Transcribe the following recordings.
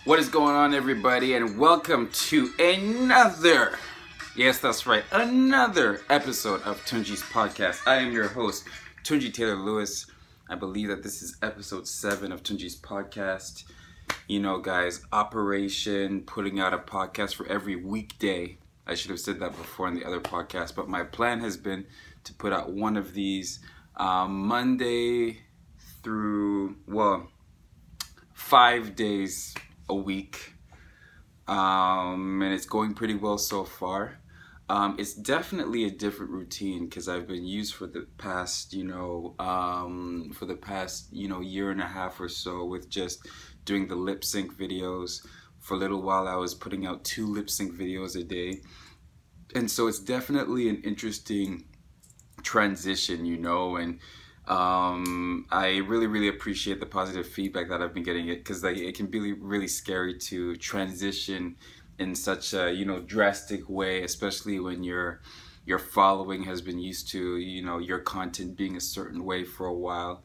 What is going on, everybody, and welcome to another, yes, that's right, another episode of Tunji's podcast. I am your host, Tunji Taylor Lewis. I believe that this is episode 7 of Tunji's podcast. You know, guys, Operation putting out a podcast for every weekday. I should have said that before in the other podcast, but my plan has been to put out one of these Monday through, 5 days a week, and it's going pretty well so far. It's definitely a different routine because I've been used for the past, year and a half or so with just doing the lip sync videos. For a little while, I was putting out 2 lip sync videos a day, and so it's definitely an interesting transition, and I really appreciate the positive feedback that I've been getting because it can be really scary to transition in such a drastic way, especially when your following has been used to your content being a certain way for a while.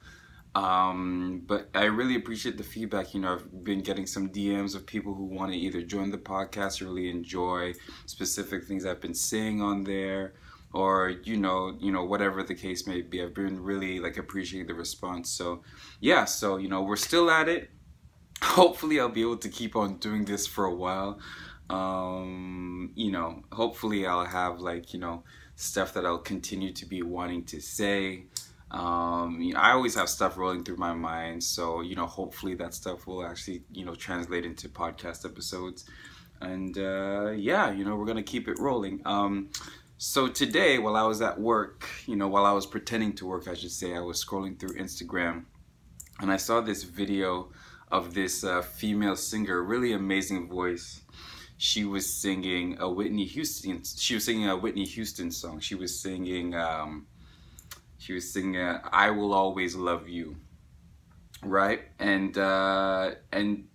But I really appreciate the feedback. I've been getting some DMs of people who want to either join the podcast or really enjoy specific things I've been saying on there, or whatever the case may be. I've been really appreciating the response. So yeah, so we're still at it. Hopefully I'll be able to keep on doing this for a while. Hopefully I'll have stuff that I'll continue to be wanting to say. I always have stuff rolling through my mind, so hopefully that stuff will actually translate into podcast episodes. And we're gonna keep it rolling. So today, while I was at work, while I was pretending to work, I should say, I was scrolling through Instagram, and I saw this video of this female singer, really amazing voice. She was singing a Whitney Houston. She was singing a Whitney Houston song. She was singing "I Will Always Love You," right? And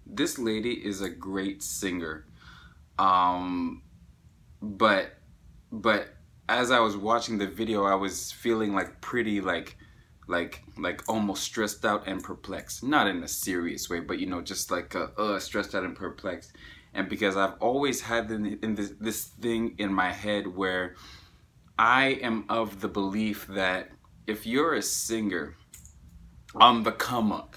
this lady is a great singer. But as I was watching the video, I was feeling pretty almost stressed out and perplexed. Not in a serious way, but just stressed out and perplexed. And because I've always had this thing in my head where I am of the belief that if you're a singer on the come up,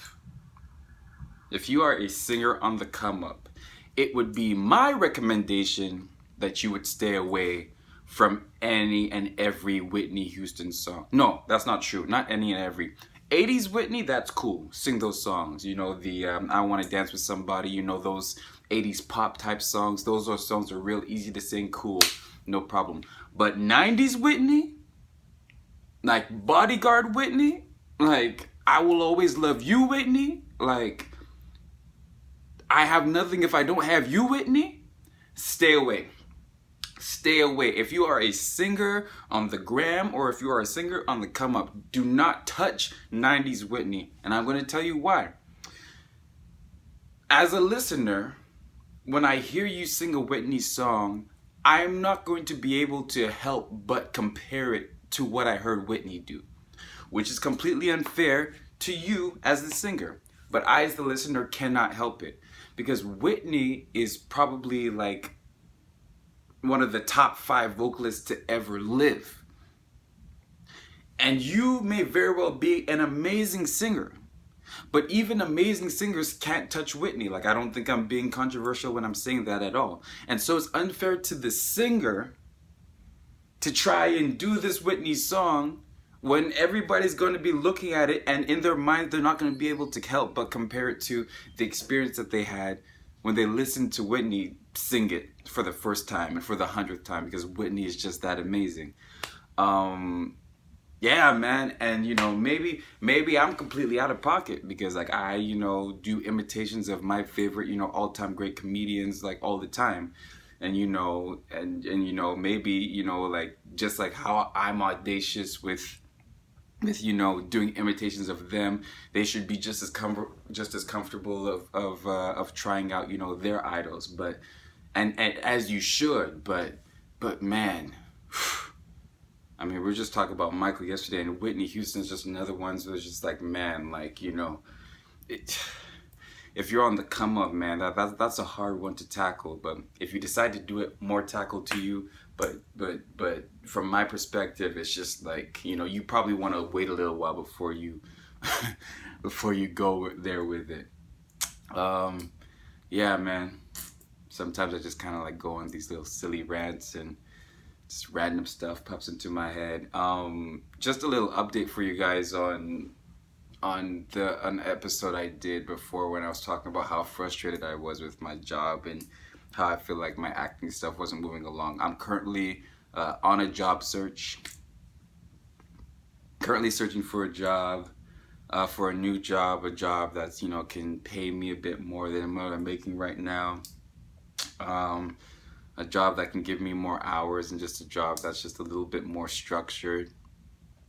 if you are a singer on the come up, it would be my recommendation that you would stay away from any and every Whitney Houston song. No, that's not true. Not any and every. 80s Whitney, that's cool. Sing those songs. The I Want to Dance with Somebody, those 80s pop type songs. Those songs are real easy to sing, cool, no problem. But 90s Whitney, like Bodyguard Whitney, like I Will Always Love You Whitney, like I Have Nothing If I Don't Have You Whitney, stay away. Stay away. If you are a singer on the gram or if you are a singer on the come up, do not touch 90s Whitney. And I'm going to tell you why. As a listener, when I hear you sing a Whitney song, I'm not going to be able to help but compare it to what I heard Whitney do, which is completely unfair to you as the singer. But I, as the listener, cannot help it because Whitney is probably one of the top 5 vocalists to ever live. And you may very well be an amazing singer, but even amazing singers can't touch Whitney. I don't think I'm being controversial when I'm saying that at all. And so it's unfair to the singer to try and do this Whitney song when everybody's going to be looking at it and in their mind they're not going to be able to help but compare it to the experience that they had when they listened to Whitney sing it for the first time and for the 100th time, because Whitney is just that amazing. Yeah, man. And maybe I'm completely out of pocket because I do imitations of my favorite all-time great comedians all the time. And maybe just how I'm audacious with doing imitations of them, they should be just as comfortable of trying out their idols. But and as you should, but man, I mean, we were just talking about Michael yesterday, and Whitney Houston's just another one. So it's just man, it if you're on the come up, man, that's a hard one to tackle. But if you decide to do it, more tackle to you. But from my perspective, it's just like, you know, you probably want to wait a little while before you before you go there with it. Um, yeah, man. Sometimes I just kind of like go on these little silly rants and just random stuff pops into my head. Just a little update for you guys on the an episode I did before when I was talking about how frustrated I was with my job and how I feel like my acting stuff wasn't moving along. I'm currently on a job search. Currently searching for a job, for a new job, a job that's, you know, can pay me a bit more than what I'm making right now. Um, a job that can give me more hours and just a job that's just a little bit more structured.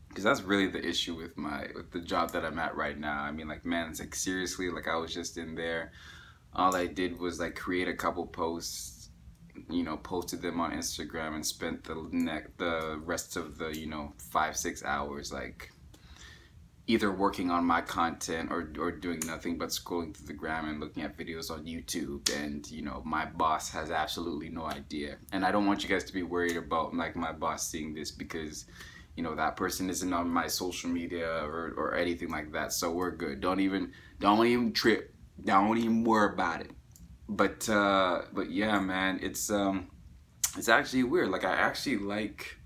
Because that's really the issue with the job that I'm at right now. I mean, like, man, it's like seriously, like I was just in there. All I did was like create a couple posts, you know, posted them on Instagram and spent the rest of the, you know, 5-6 hours like either working on my content or doing nothing but scrolling through the gram and looking at videos on YouTube. And, you know, my boss has absolutely no idea. And I don't want you guys to be worried about like my boss seeing this, because, you know, that person isn't on my social media or anything like that. So we're good. Don't even trip. Don't even worry about it. But yeah, man, it's actually weird. Like I actually like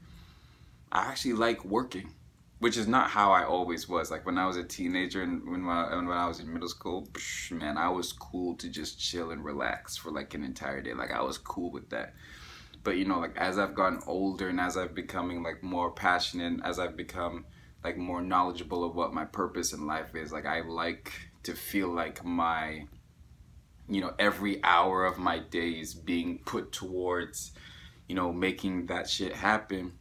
working, which is not how I always was. Like when I was a teenager and when I was in middle school, man, I was cool to just chill and relax for like an entire day. Like I was cool with that. But you know, like as I've gotten older and as I've becoming like more passionate, as I've become like more knowledgeable of what my purpose in life is, like I like to feel like my, you know, every hour of my days being put towards, you know, making that shit happen.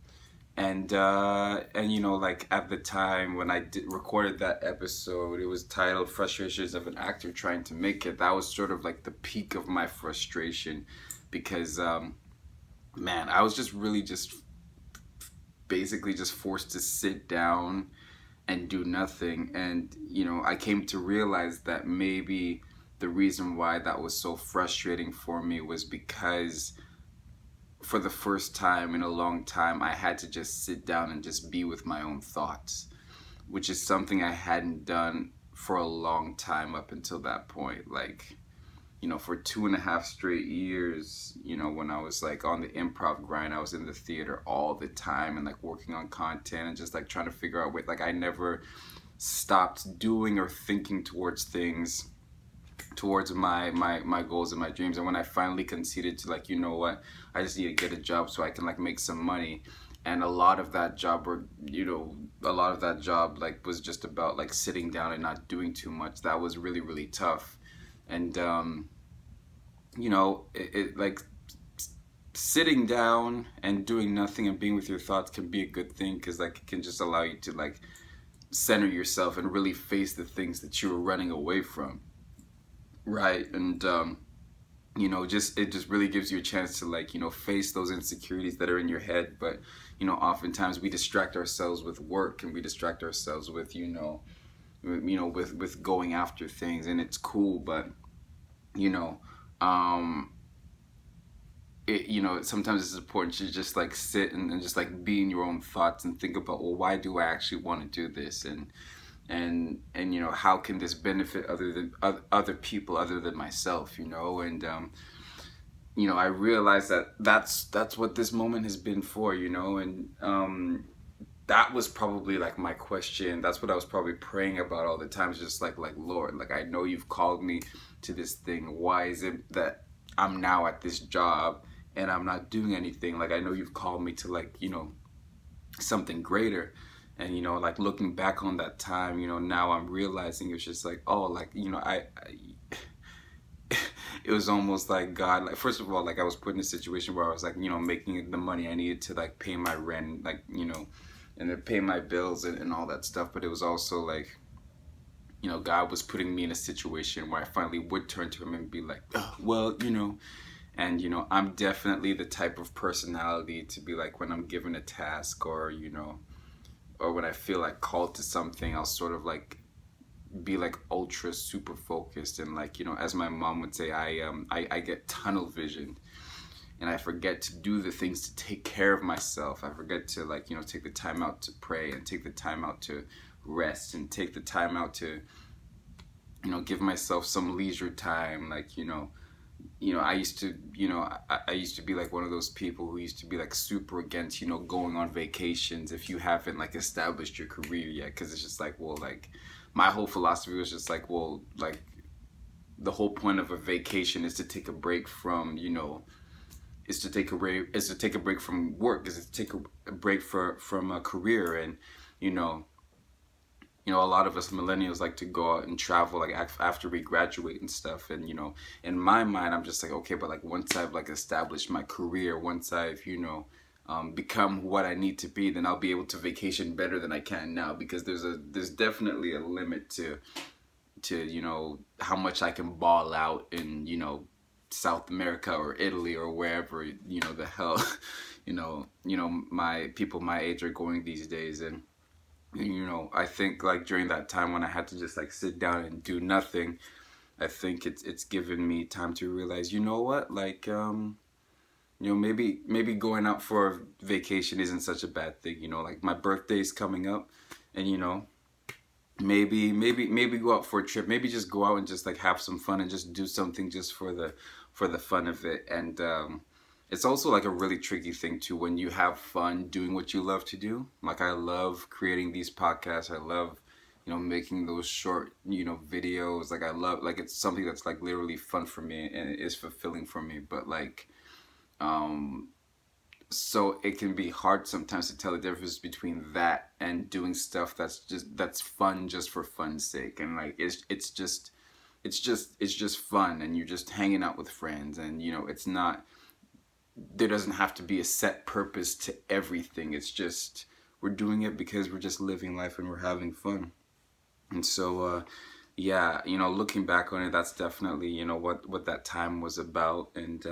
And you know, like at the time when recorded that episode, it was titled "Frustrations of an Actor Trying to Make It." That was sort of like the peak of my frustration, because man, I was just really just basically just forced to sit down and do nothing. And you know, I came to realize that maybe the reason why that was so frustrating for me was because for the first time in a long time, I had to just sit down and just be with my own thoughts, which is something I hadn't done for a long time up until that point. Like, you know, for 2.5 straight years, you know, when I was like on the improv grind, I was in the theater all the time and like working on content and just like trying to figure out like I never stopped doing or thinking towards things, towards my goals and my dreams. And when I finally conceded to like, you know what, I just need to get a job so I can like make some money. And a lot of that job, or you know, a lot of that job like was just about like sitting down and not doing too much. That was really, really tough. And you know, like sitting down and doing nothing and being with your thoughts can be a good thing, because like it can just allow you to like center yourself and really face the things that you were running away from. Right. And you know, just it just really gives you a chance to like, you know, face those insecurities that are in your head. But you know, oftentimes we distract ourselves with work, and we distract ourselves with, with going after things, and it's cool. But you know, um you know, sometimes it's important to just like sit and just like be in your own thoughts and think about, well, why do I actually want to do this? And you know, how can this benefit other people other than myself, you know? And you know, I realized that that's what this moment has been for, you know. And that was probably like my question. That's what I was probably praying about all the time. It's just like Lord, like I know you've called me to this thing. Why is it that I'm now at this job and I'm not doing anything? Like I know you've called me to like, you know, something greater. And you know, like looking back on that time, you know, now I'm realizing it's just like, oh, like, you know, I it was almost like God, like first of all, like I was put in a situation where I was like, you know, making the money I needed to like pay my rent, like, you know, and then pay my bills and all that stuff. But it was also like, you know, God was putting me in a situation where I finally would turn to him and be like, oh, well, you know. And you know, I'm definitely the type of personality to be like, when I'm given a task, or you know, or when I feel like called to something, I'll sort of like be like ultra super focused, and like, you know, as my mom would say, I get tunnel vision, and I forget to do the things to take care of myself. I forget to, like, you know, take the time out to pray, and take the time out to rest, and take the time out to, you know, give myself some leisure time. Like, you know, I used to, you know, I used to be like one of those people who used to be like super against, you know, going on vacations if you haven't like established your career yet, because it's just like, well, like, my whole philosophy was just like, well, like, the whole point of a vacation is to take a break from, you know, is to take a break from work, is to take a break from a career. And you know, a lot of us millennials like to go out and travel like after we graduate and stuff. And you know, in my mind, I'm just like, okay, but like once I've like established my career, once I've, you know, become what I need to be, then I'll be able to vacation better than I can now, because there's definitely a limit to, you know, how much I can ball out in, you know, South America or Italy or wherever, you know, the hell, my people my age are going these days. And you know, I think like during that time when I had to just like sit down and do nothing, I think it's given me time to realize, you know what, like, you know, maybe going out for a vacation isn't such a bad thing. You know, like my birthday's coming up, and you know, maybe go out for a trip. Maybe just go out and just like have some fun and just do something just for the fun of it. And it's also like a really tricky thing too when you have fun doing what you love to do. Like I love creating these podcasts. I love, you know, making those short, you know, videos. Like I love, like, it's something that's like literally fun for me and it is fulfilling for me. But like, um so it can be hard sometimes to tell the difference between that and doing stuff that's fun just for fun's sake. And like it's just fun, and you're just hanging out with friends, and you know, it's not, there doesn't have to be a set purpose to everything. It's just, we're doing it because we're just living life and we're having fun. And so yeah, you know, looking back on it, that's definitely, you know, what that time was about. And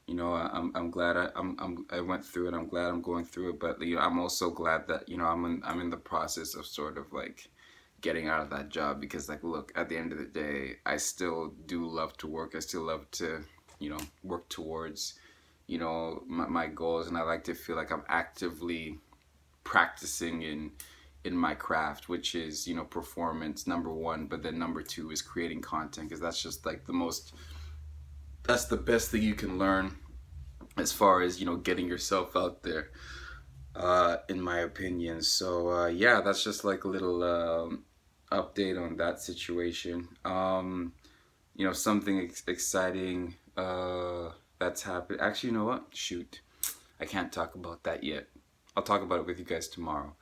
you know, I'm glad I went through it. I'm glad I'm going through it. But you know, I'm also glad that, you know, I'm in the process of sort of like getting out of that job, because like, look, at the end of the day, I still do love to work. I still love to, you know, work towards, you know, my goals, and I like to feel like I'm actively practicing in my craft, which is, you know, performance number one, but then number two is creating content, because that's just like that's the best thing you can learn as far as, you know, getting yourself out there, in my opinion. So yeah, that's just like a little update on that situation. You know, something exciting that's happened. Actually, you know what? Shoot, I can't talk about that yet. I'll talk about it with you guys tomorrow.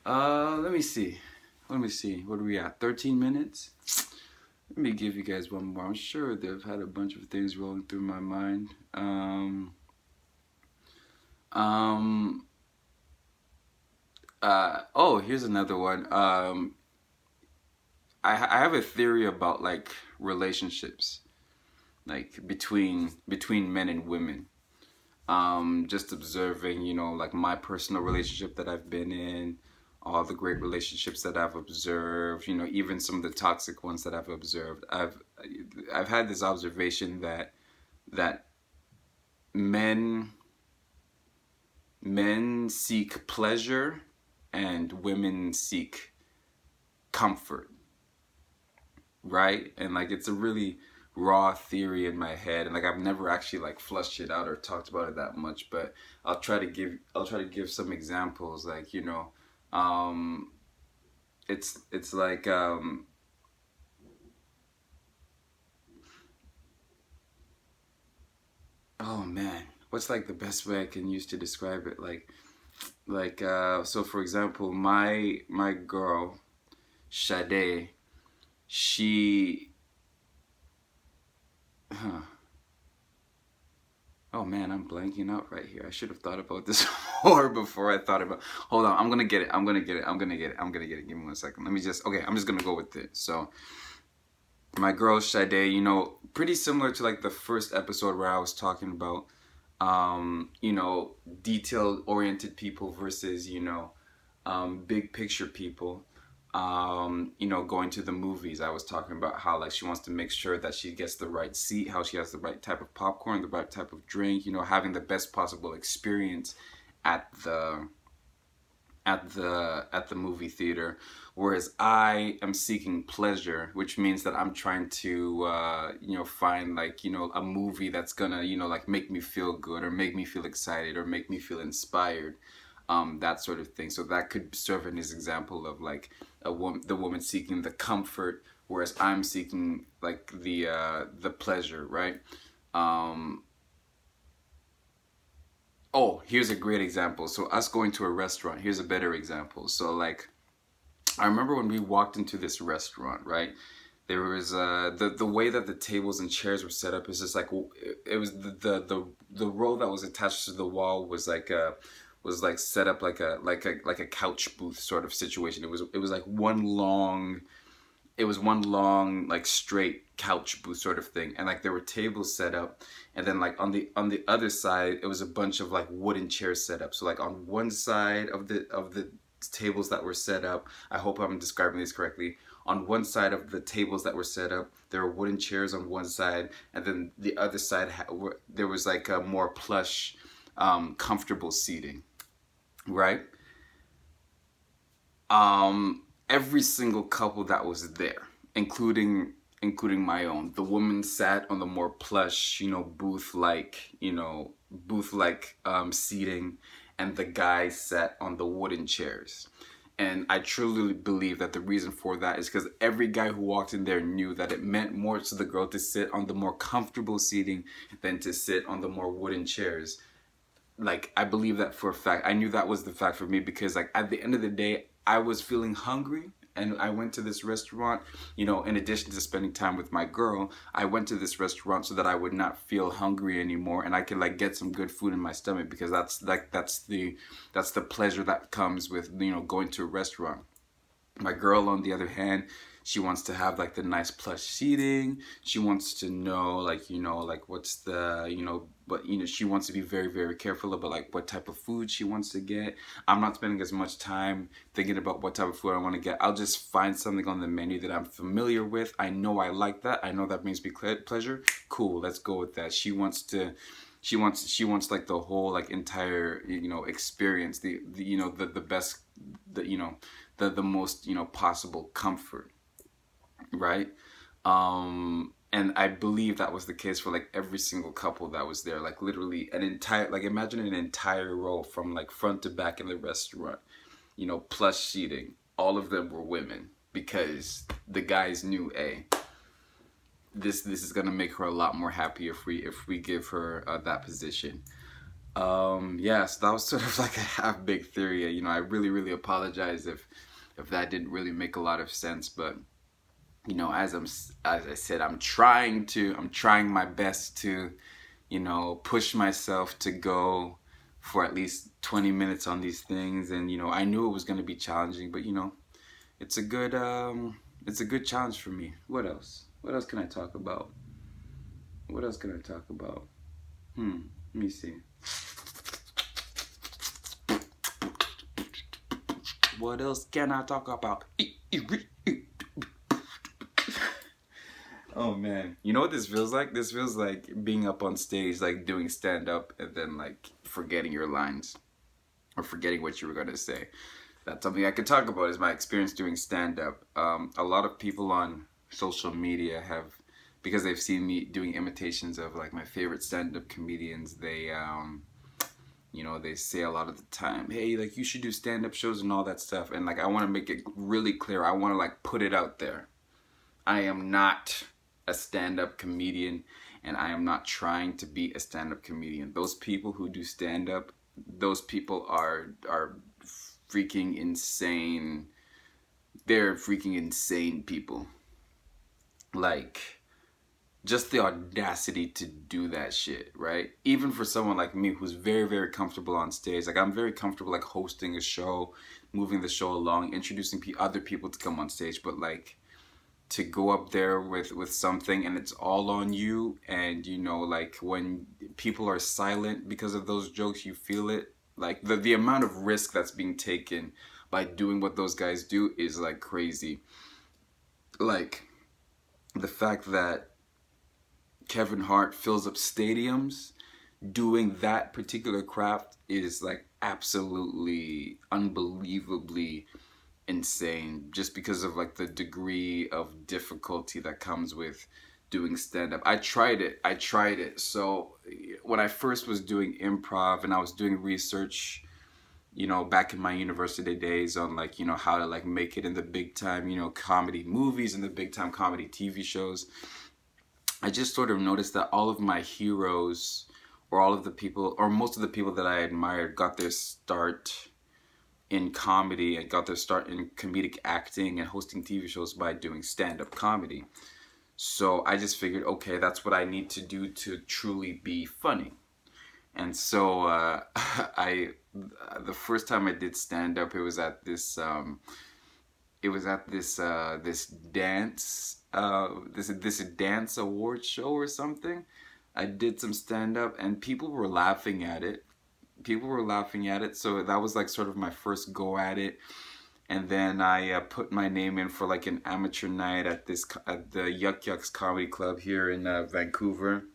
Let me see. Let me see. What are we at? 13 minutes? Let me give you guys one more. I'm sure they've had a bunch of things rolling through my mind. Um, oh, here's another one. I have a theory about like relationships, like between men and women. Just observing, you know, like my personal relationship that I've been in, all the great relationships that I've observed, you know, even some of the toxic ones that I've observed. I've had this observation that men men seek pleasure and women seek comfort, right? And like, it's a really raw theory in my head, and like, I've never actually like flushed it out or talked about it that much. But I'll try to give some examples. Like, you know, um it's like, oh man, what's like the best way I can use to describe it? Like so for example, my girl Sade, she huh, oh man, I'm blanking out right here. I should have thought about this more before I thought about. Hold on, I'm gonna get it. I'm gonna get it. I'm gonna get it. I'm gonna get it. Give me 1 second. Let me just. Okay, I'm just gonna go with it. So, my girl Sade, you know, pretty similar to like the first episode where I was talking about, you know, detail oriented people versus, you know, big picture people. You know, going to the movies. I was talking about how like she wants to make sure that she gets the right seat, how she has the right type of popcorn, the right type of drink, you know, having the best possible experience at the movie theater, whereas I am seeking pleasure, which means that I'm trying to you know, find like, you know, a movie that's gonna, you know, like make me feel good or make me feel excited or make me feel inspired, that sort of thing. So that could serve as an example of like the woman seeking the comfort, whereas I'm seeking like the pleasure, right? um Oh, here's a great example. So us going to a restaurant, here's a better example. So like I remember when we walked into this restaurant, right? There was the way that the tables and chairs were set up is just like it was the row that was attached to the wall was like set up like a couch booth sort of situation. It was like one long like straight couch booth sort of thing, and like there were tables set up, and then like on the other side it was a bunch of like wooden chairs set up. So like on one side of the tables that were set up, I hope I'm describing this correctly, on one side of the tables that were set up there were wooden chairs on one side, and then the other side there was like a more plush, comfortable seating, right? Every single couple that was there, including my own, the woman sat on the more plush, you know, booth like seating, and the guy sat on the wooden chairs. And I truly believe that the reason for that is because every guy who walked in there knew that it meant more to the girl to sit on the more comfortable seating than to sit on the more wooden chairs. Like I believe that for a fact. I knew that was the fact for me because like at the end of the day I was feeling hungry, and I went to this restaurant, you know, in addition to spending time with my girl, I went to this restaurant so that I would not feel hungry anymore, and I could like get some good food in my stomach, because that's the pleasure that comes with, you know, going to a restaurant. My girl, on the other hand, she wants to have like the nice plush seating. She wants to know, like, you know, like what's the, you know, but you know, she wants to be very, very careful about like what type of food she wants to get. I'm not spending as much time thinking about what type of food I want to get. I'll just find something on the menu that I'm familiar with. I know I like that. I know that brings me pleasure. Cool, let's go with that. She wants like the whole like entire, you know, experience, the you know, the best, the you know, the most, you know, possible comfort, right? And I believe that was the case for like every single couple that was there. Like literally an entire, like imagine an entire row from like front to back in the restaurant, you know, plush seating. All of them were women, because the guys knew, a this is gonna make her a lot more happy if we give her that position. Yeah, so that was sort of like a half big theory. You know, I really apologize if that didn't really make a lot of sense, but you know, as I said, I'm trying my best to, you know, push myself to go for at least 20 minutes on these things. And you know, I knew it was going to be challenging, but you know, it's a good challenge for me. What else can I talk about? What else can I talk about? Let me see. What else can I talk about? Oh man, you know what this feels like? This feels like being up on stage, like doing stand up, and then like forgetting your lines or forgetting what you were gonna say. That's something I could talk about, is my experience doing stand up. A lot of people on social media have, because they've seen me doing imitations of like my favorite stand up comedians, you know, they say a lot of the time, hey, like you should do stand up shows and all that stuff. And like I want to make it really clear. I want to like put it out there. I am not a stand-up comedian, and I am not trying to be a stand-up comedian. Those people who do stand-up, those people are freaking insane. They're freaking insane people. Like, just the audacity to do that shit, right? Even for someone like me who's very comfortable on stage. Like I'm very comfortable like hosting a show, moving the show along, introducing other people to come on stage, but like to go up there with something and it's all on you, and you know, like when people are silent because of those jokes, you feel it, like the amount of risk that's being taken by doing what those guys do is like crazy. Like the fact that Kevin Hart fills up stadiums doing that particular craft is like absolutely unbelievably insane, just because of like the degree of difficulty that comes with doing stand up. I tried it. So when I first was doing improv and I was doing research, back in my university days on like, how to like make it in the big time, comedy movies and the big time comedy TV shows, I just sort of noticed that all of my heroes, or all of the people, or most of the people that I admired, got their start in comedy and got their start in comedic acting and hosting TV shows by doing stand-up comedy. So I just figured, okay, that's what I need to do to truly be funny. And so I, the first time I did stand-up, this dance this dance award show or something. I did some stand-up and people were laughing at it. So that was like sort of my first go at it. And then I put my name in for like an amateur night at the Yuck Yucks Comedy Club here in Vancouver.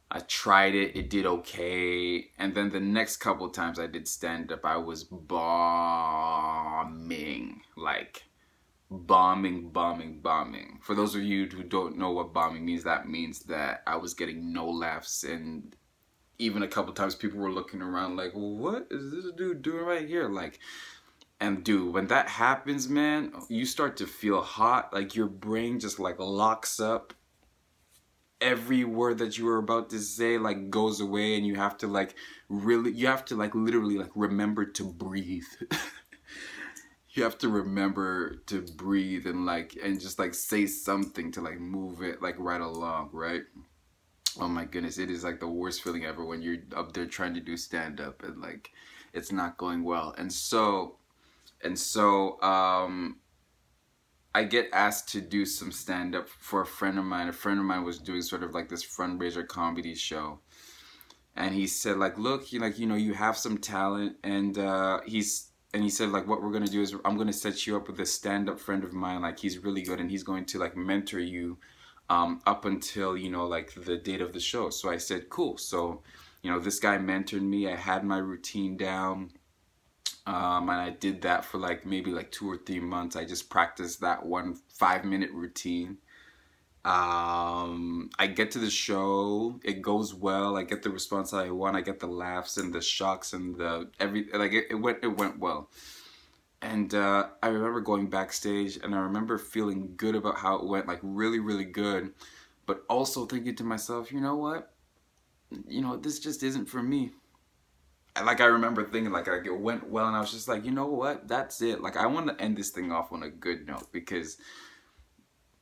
I tried it. It did okay. And then the next couple times I did stand up, I was bombing. Like bombing. For those of you who don't know what bombing means, that means that I was getting no laughs, and even a couple times people were looking around like, what is this dude doing right here? Like, and dude, when that happens, man, you start to feel hot. Like your brain just like locks up. Every word that you were about to say like goes away, and you have to like literally like remember to breathe. You have to remember to breathe and just like say something to like move it like right along, right? Oh my goodness, it is like the worst feeling ever when you're up there trying to do stand up and like it's not going well. And so I get asked to do some stand up for a friend of mine. A friend of mine was doing sort of like this fundraiser comedy show. And he said like, look, you have some talent, and he said like, what we're going to do is I'm going to set you up with a stand up friend of mine. Like he's really good, and he's going to like mentor you up until, like the date of the show. So I said, cool. So, this guy mentored me. I had my routine down. And I did that for like maybe like 2 or 3 months. I just practiced that one 5-minute routine. I get to the show, it goes well. I get the response that I want. I get the laughs and the shocks and it went well. And I remember going backstage, and I remember feeling good about how it went, like really, really good. But also thinking to myself, you know what? This just isn't for me. And like I remember thinking like it went well, and I was just like, you know what? That's it. Like I want to end this thing off on a good note, because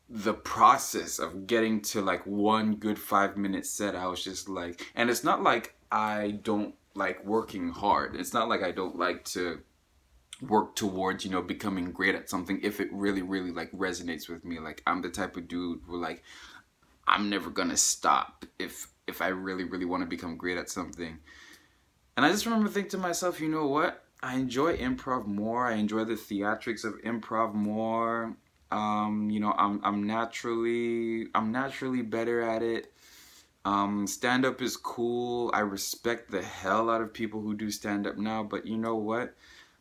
the process of getting to like one good 5-minute set, I was just like, and it's not like I don't like working hard. It's not like I don't like to work towards, becoming great at something if it really, really like resonates with me. Like I'm the type of dude who like, I'm never gonna stop if I really, really want to become great at something. And I just remember thinking to myself, you know what? I enjoy improv more. I enjoy the theatrics of improv more. I'm naturally better at it. Stand up is cool. I respect the hell out of people who do stand up now, but you know what?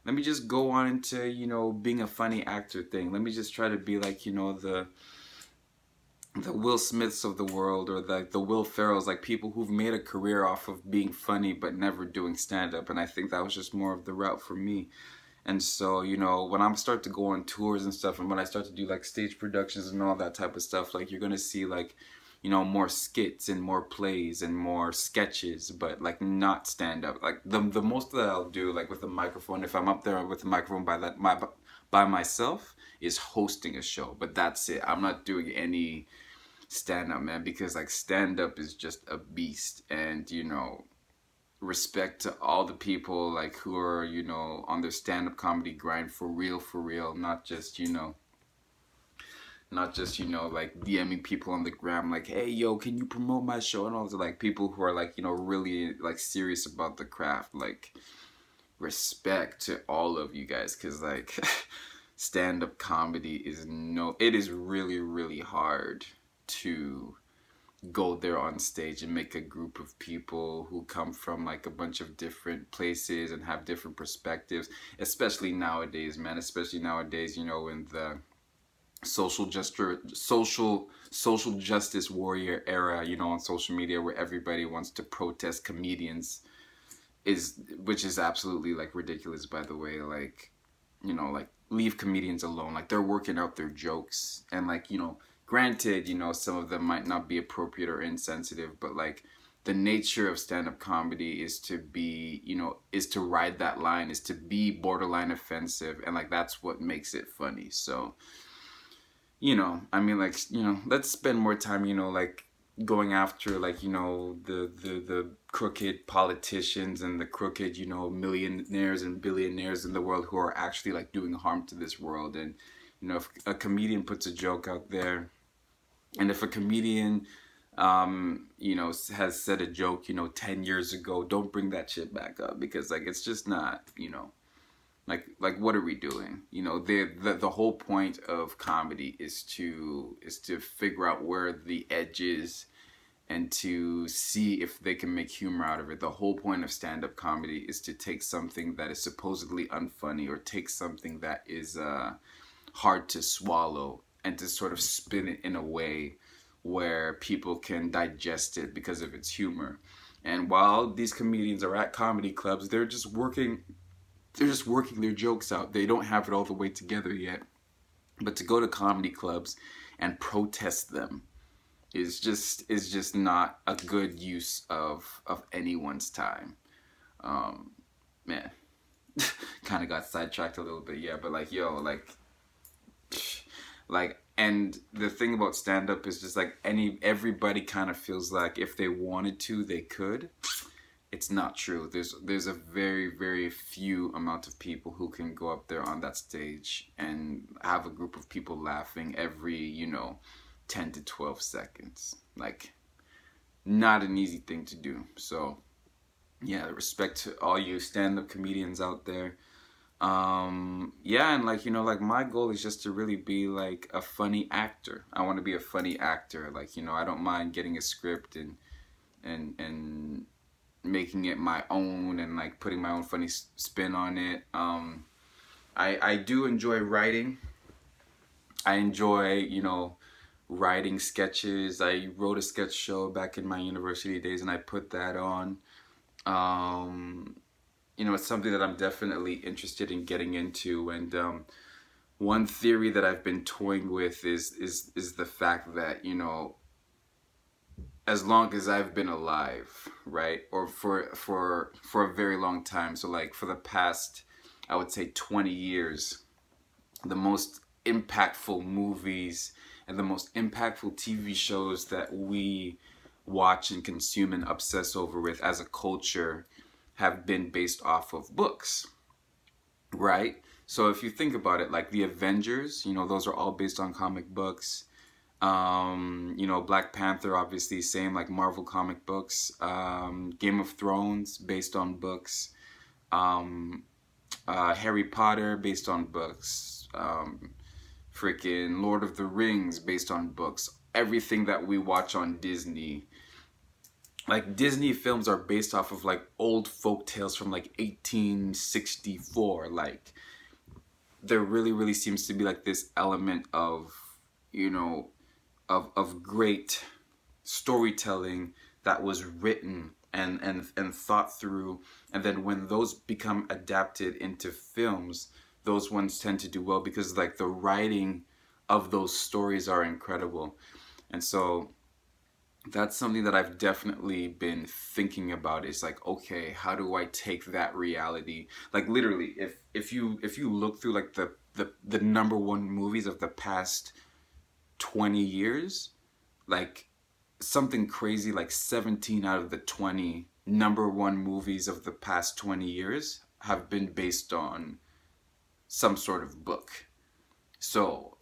Let me just go on into, being a funny actor thing. Let me just try to be like, the Will Smiths of the world, or the Will Ferrells, like people who've made a career off of being funny but never doing stand up. And I think that was just more of the route for me. And so, when I start to go on tours and stuff, and when I start to do like stage productions and all that type of stuff, like you're gonna see like, more skits and more plays and more sketches, but like not stand up. Like the most that I'll do like with a microphone, if I'm up there with the microphone by myself, is hosting a show. But that's it. I'm not doing any stand up, man, because like stand up is just a beast. And respect to all the people like who are on their stand up comedy grind for real, not just like DMing people on the gram like, hey yo, can you promote my show, and all the like people who are like really like serious about the craft. Like respect to all of you guys, because like stand-up comedy is it is really, really hard to go there on stage and make a group of people who come from like a bunch of different places and have different perspectives, especially nowadays, man. Especially nowadays, in the social justice warrior era, on social media, where everybody wants to protest comedians, which is absolutely like ridiculous, by the way. Like, like, leave comedians alone. Like, they're working out their jokes, and like, granted, some of them might not be appropriate or insensitive, but like, the nature of stand-up comedy is to be, is to ride that line, is to be borderline offensive, and like, that's what makes it funny. So, I mean, like, let's spend more time, like, going after, like, the crooked politicians and the crooked, millionaires and billionaires in the world who are actually like doing harm to this world. And if a comedian puts a joke out there, and if a comedian has said a joke 10 years ago, don't bring that shit back up, because like, it's just not, like, what are we doing? The whole point of comedy is to figure out where the edge is, and to see if they can make humor out of it. The whole point of stand-up comedy is to take something that is supposedly unfunny, or take something that is hard to swallow, and to sort of spin it in a way where people can digest it because of its humor. And while these comedians are at comedy clubs, they're just working their jokes out. They don't have it all the way together yet. But to go to comedy clubs and protest them is just not a good use of anyone's time. Man, kind of got sidetracked a little bit, yeah. But like, yo, like, and the thing about stand up is just like, everybody kind of feels like if they wanted to, they could. It's not true. There's a very, very few amount of people who can go up there on that stage and have a group of people laughing every 10 to 12 seconds. Like, not an easy thing to do. So yeah, respect to all you stand-up comedians out there. Yeah, and like, like, my goal is just to really be like a funny actor. I want to be a funny actor. Like, I don't mind getting a script and making it my own, and like putting my own funny spin on it. I do enjoy writing. I enjoy, writing sketches. I wrote a sketch show back in my university days, and I put that on. It's something that I'm definitely interested in getting into. And one theory that I've been toying with is the fact that, as long as I've been alive, right, or for a very long time, so like for the past, I would say, 20 years, the most impactful movies and the most impactful TV shows that we watch and consume and obsess over with as a culture have been based off of books, right? So if you think about it, like the Avengers, those are all based on comic books. Black Panther, obviously, same, like Marvel comic books. Game of Thrones, based on books. Harry Potter, based on books. Freaking Lord of the Rings, based on books. Everything that we watch on Disney, like, Disney films are based off of like old folk tales from like 1864. Like, there really, really seems to be like this element of, of great storytelling that was written and thought through, and then when those become adapted into films, those ones tend to do well, because like the writing of those stories are incredible. And so that's something that I've definitely been thinking about, is like, okay, how do I take that reality? Like, literally, if you look through like the number one movies of the past 20 years, like, something crazy like 17 out of the 20 number one movies of the past 20 years have been based on some sort of book. So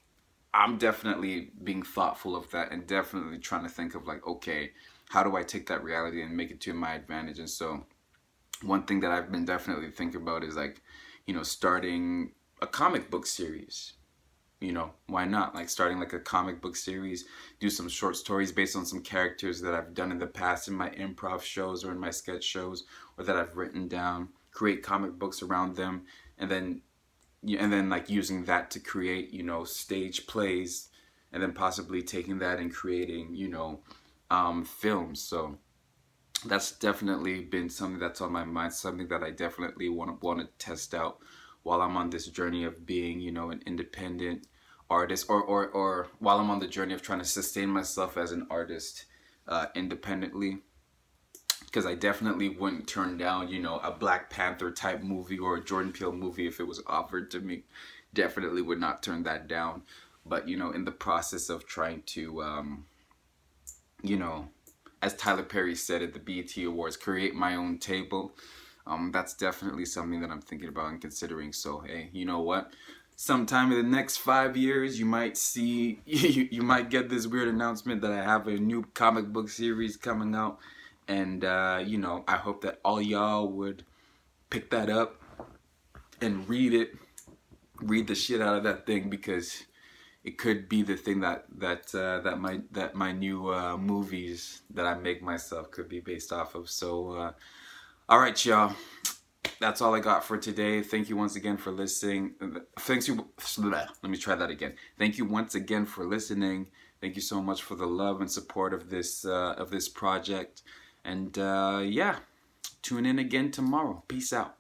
I'm definitely being thoughtful of that, and definitely trying to think of like, okay, how do I take that reality and make it to my advantage? And so one thing that I've been definitely thinking about is like, starting a comic book series. Why not? Like starting like a comic book series, do some short stories based on some characters that I've done in the past in my improv shows or in my sketch shows, or that I've written down, create comic books around them, and then like using that to create, stage plays, and then possibly taking that and creating, films. So that's definitely been something that's on my mind, something that I definitely want to test out while I'm on this journey of being, an independent artist, or while I'm on the journey of trying to sustain myself as an artist independently. Because I definitely wouldn't turn down, a Black Panther type movie or a Jordan Peele movie if it was offered to me. Definitely would not turn that down. But, in the process of trying to, you know, as Tyler Perry said at the BET Awards, create my own table. That's definitely something that I'm thinking about and considering. So, hey, you know what? Sometime in the next 5 years, you might see, you might get this weird announcement that I have a new comic book series coming out. And, I hope that all y'all would pick that up and read the shit out of that thing, because it could be the thing that my new movies that I make myself could be based off of. So, all right, y'all. That's all I got for today. Thank you once again for listening. Let me try that again. Thank you once again for listening. Thank you so much for the love and support of this project. And yeah, tune in again tomorrow. Peace out.